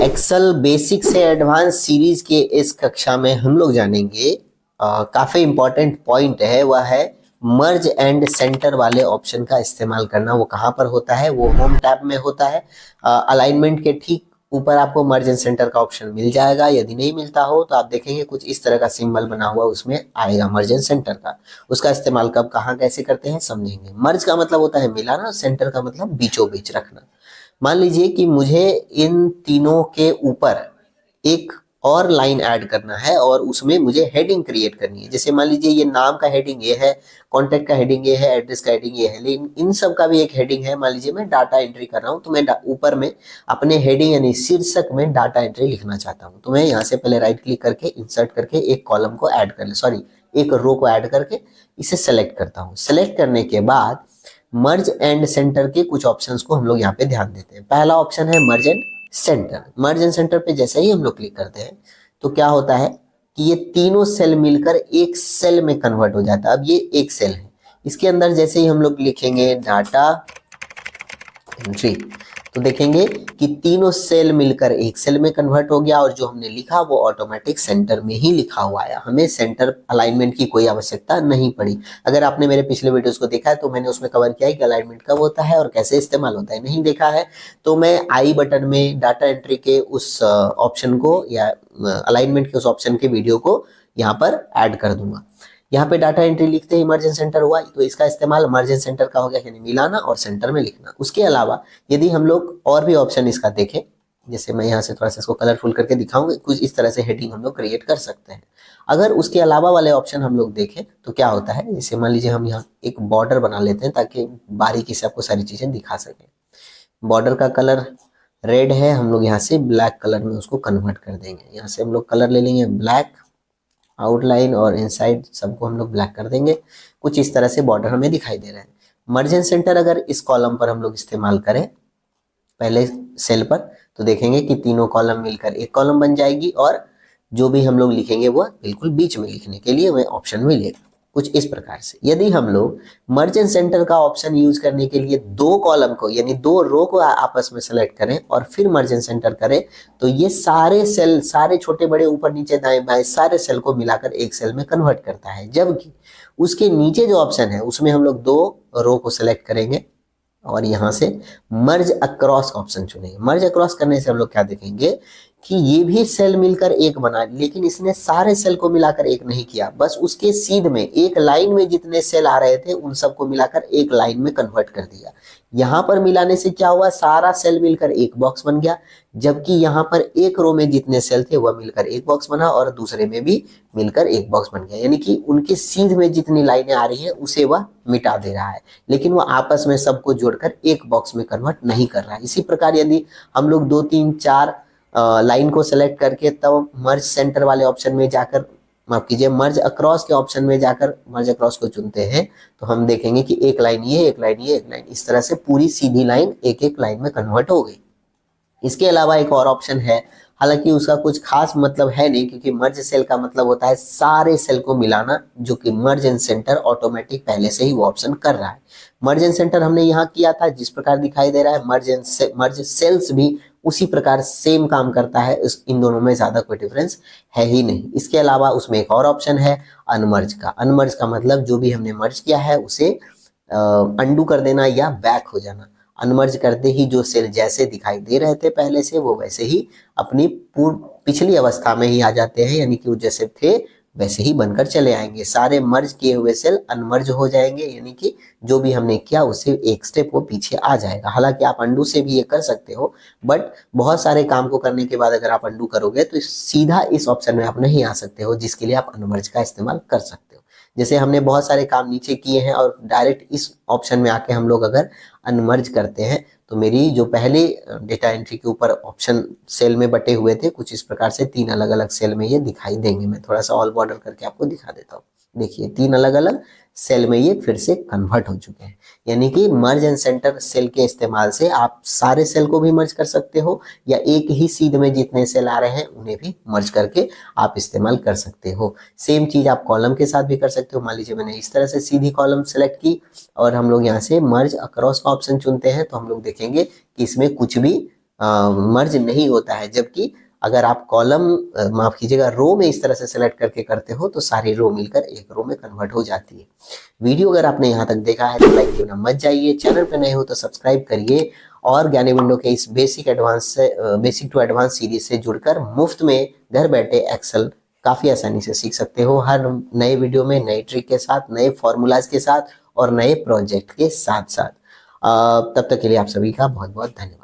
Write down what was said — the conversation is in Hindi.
एक्सेल बेसिक से एडवांस सीरीज के इस कक्षा में हम लोग जानेंगे काफी इंपॉर्टेंट पॉइंट है, वह है मर्ज एंड सेंटर वाले ऑप्शन का इस्तेमाल करना। वो कहाँ पर होता है? वो होम टैब में होता है। अलाइनमेंट के ठीक ऊपर आपको मर्ज एंड सेंटर का ऑप्शन मिल जाएगा। यदि नहीं मिलता हो तो आप देखेंगे कुछ इस तरह का सिंबल बना हुआ उसमें आएगा मर्ज एंड सेंटर का। उसका इस्तेमाल कब कहाँ कैसे करते हैं समझेंगे। मर्ज का मतलब होता है मिलाना, सेंटर का मतलब बीचों बीच रखना। मान लीजिए कि मुझे इन तीनों के ऊपर एक और लाइन ऐड करना है और उसमें मुझे हेडिंग क्रिएट करनी है। जैसे मान लीजिए ये नाम का हेडिंग ये है, कॉन्टैक्ट का हेडिंग ये है, एड्रेस का हेडिंग ये है, लेकिन इन सब का भी एक हेडिंग है। मान लीजिए मैं डाटा एंट्री कर रहा हूँ तो मैं ऊपर में अपने हेडिंग यानी शीर्षक में डाटा एंट्री लिखना चाहता हूँ। तो मैं यहाँ से पहले राइट क्लिक करके इंसर्ट करके एक कॉलम को ऐड कर ले, सॉरी एक रो को ऐड करके इसे सेलेक्ट करता हूँ। सेलेक्ट करने के बाद मर्ज एंड सेंटर के कुछ ऑप्शंस को हम लोग यहाँ पे ध्यान देते हैं। पहला ऑप्शन है मर्ज and centre. Merge and centre पे जैसे ही हम लोग क्लिक करते हैं तो क्या होता है कि ये तीनों सेल मिलकर एक सेल में कन्वर्ट हो जाता है। अब ये एक सेल है, इसके अंदर जैसे ही हम लोग लिखेंगे डाटा एंट्री तो देखेंगे कि तीनों सेल मिलकर एक सेल में कन्वर्ट हो गया और जो हमने लिखा वो ऑटोमेटिक सेंटर में ही लिखा हुआ आया। हमें सेंटर अलाइनमेंट की कोई आवश्यकता नहीं पड़ी। अगर आपने मेरे पिछले वीडियोस को देखा है तो मैंने उसमें कवर किया है कि अलाइनमेंट कब होता है और कैसे इस्तेमाल होता है। नहीं देखा है तो मैं आई बटन में डाटा एंट्री के उस ऑप्शन को या अलाइनमेंट के उस ऑप्शन के वीडियो को यहाँ पर ऐड कर दूंगा। यहाँ पे डाटा एंट्री लिखते ही मर्ज एंड सेंटर हुआ, तो इसका इस्तेमाल मर्ज एंड सेंटर का हो गया, यानी मिलाना और सेंटर में लिखना। उसके अलावा यदि हम लोग और भी ऑप्शन इसका देखें, जैसे मैं यहाँ से थोड़ा सा इसको कलरफुल करके दिखाऊंगा, कुछ इस तरह से हेडिंग हम लोग क्रिएट कर सकते हैं। अगर उसके अलावा वाले ऑप्शन हम लोग देखें तो क्या होता है, जैसे मान लीजिए हम यहाँ एक बॉर्डर बना लेते हैं ताकि बारीकी से आपको सारी चीजें दिखा सकें। बॉर्डर का कलर रेड है, हम लोग यहाँ से ब्लैक कलर में उसको कन्वर्ट कर देंगे। यहाँ से हम लोग कलर ले लेंगे ब्लैक, आउटलाइन और इनसाइड सबको हम लोग ब्लैक कर देंगे। कुछ इस तरह से बॉर्डर हमें दिखाई दे रहा है। मर्ज एंड सेंटर अगर इस कॉलम पर हम लोग इस्तेमाल करें पहले सेल पर तो देखेंगे कि तीनों कॉलम मिलकर एक कॉलम बन जाएगी और जो भी हम लोग लिखेंगे वो बिल्कुल बीच में लिखने के लिए हमें ऑप्शन मिलेगा। कुछ इस प्रकार से यदि हम लोग मर्ज एंड सेंटर का ऑप्शन यूज करने के लिए दो कॉलम को यानी दो रो को आपस में सेलेक्ट करें और फिर मर्ज एंड सेंटर करें तो ये सारे सेल, सारे छोटे बड़े ऊपर नीचे दाएं बाएं सारे सेल को मिलाकर एक सेल में कन्वर्ट करता है। जबकि उसके नीचे जो ऑप्शन है उसमें हम लोग दो रो को सेलेक्ट करेंगे और यहाँ से मर्ज अक्रॉस ऑप्शन चुनेंगे। मर्ज अक्रॉस करने से हम लोग क्या देखेंगे कि ये भी सेल मिलकर एक बना, लेकिन इसने सारे सेल को मिलाकर एक नहीं किया, बस उसके सीध में एक लाइन में जितने सेल आ रहे थे उन सबको मिलाकर एक लाइन में कन्वर्ट कर दिया। यहाँ पर मिलाने से क्या हुआ, सारा सेल मिलकर एक बॉक्स बन गया, जबकि यहाँ पर एक रो में जितने सेल थे वह मिलकर एक बॉक्स बना और दूसरे में भी मिलकर एक बॉक्स बन गया। यानी कि उनके सीध में जितनी लाइनें आ रही है उसे वह मिटा दे रहा है, लेकिन वह आपस में सबको जोड़कर एक बॉक्स में कन्वर्ट नहीं कर रहा है। इसी प्रकार यदि हम लोग 2 3 4 लाइन को सेलेक्ट करके तब मर्ज सेंटर वाले ऑप्शन में जाकर, माफ कीजिए मर्ज अक्रॉस के ऑप्शन में जाकर मर्ज अक्रॉस को चुनते हैं तो हम देखेंगे कि एक लाइन ये, एक लाइन ये, एक लाइन, इस तरह से पूरी सीधी लाइन एक एक लाइन में कन्वर्ट हो गई। इसके अलावा एक और ऑप्शन है, हालांकि उसका कुछ खास मतलब है नहीं क्योंकि मर्ज सेल का मतलब होता है सारे सेल को मिलाना, जो कि मर्ज एंड सेंटर ऑटोमेटिक पहले से ही वो ऑप्शन कर रहा है। मर्ज एंड सेंटर हमने यहाँ किया था जिस प्रकार दिखाई दे रहा है, मर्ज सेल्स भी उसी प्रकार सेम काम करता है। इन दोनों में ज्यादा कोई डिफरेंस है ही नहीं। इसके अलावा उसमें एक और ऑप्शन है अनमर्ज का। अनमर्ज का मतलब जो भी हमने मर्ज किया है उसे अंडू कर देना या बैक हो जाना। अनमर्ज करते ही जो सेल जैसे दिखाई दे रहे थे पहले से वो वैसे ही अपनी पिछली अवस्था में ही आ जाते हैं, यानी कि वो जैसे थे वैसे ही बनकर चले आएंगे। सारे मर्ज किए हुए सेल अनमर्ज हो जाएंगे, यानी कि जो भी हमने किया उससे एक स्टेप वो पीछे आ जाएगा। हालांकि आप अंडू से भी ये कर सकते हो, बट बहुत सारे काम को करने के बाद अगर आप अंडू करोगे तो सीधा इस ऑप्शन में आप नहीं आ सकते हो, जिसके लिए आप अनमर्ज का इस्तेमाल कर सकते हो। जैसे हमने बहुत सारे काम नीचे किए हैं और डायरेक्ट इस ऑप्शन में आके हम लोग अगर अनमर्ज करते हैं तो मेरी जो पहले डेटा एंट्री के ऊपर ऑप्शन सेल में बटे हुए थे कुछ इस प्रकार से 3 अलग अलग सेल में ये दिखाई देंगे। मैं थोड़ा सा ऑल बॉर्डर करके आपको दिखा देता हूँ। देखिए 3 अलग अलग सेल में ये फिर से कन्वर्ट हो चुके हैं। यानी कि मर्ज एंड सेंटर सेल के इस्तेमाल से आप सारे सेल को भी मर्ज कर सकते हो या एक ही सीध में जितने सेल आ रहे हैं उन्हें भी मर्ज करके आप इस्तेमाल कर सकते हो। सेम चीज आप कॉलम के साथ भी कर सकते हो। मान लीजिए मैंने इस तरह से सीधी कॉलम सेलेक्ट की और हम लोग यहाँ से मर्ज अक्रॉस का ऑप्शन चुनते हैं तो हम लोग देखेंगे कि इसमें कुछ भी मर्ज नहीं होता है, जबकि अगर आप कॉलम माफ कीजिएगा रो में इस तरह से सेलेक्ट करके करते हो तो सारी रो मिलकर एक रो में कन्वर्ट हो जाती है। वीडियो अगर आपने यहाँ तक देखा है तो लाइक करना मत जाइए, चैनल पे नए हो तो सब्सक्राइब करिए और ज्ञानी विंडो के इस बेसिक टू एडवांस सीरीज से जुड़कर मुफ्त में घर बैठे एक्सेल काफ़ी आसानी से सीख सकते हो, हर नए वीडियो में नई ट्रिक के साथ, नए फॉर्मूलाज के साथ और नए प्रोजेक्ट के साथ साथ। तब तक के लिए आप सभी का बहुत बहुत धन्यवाद।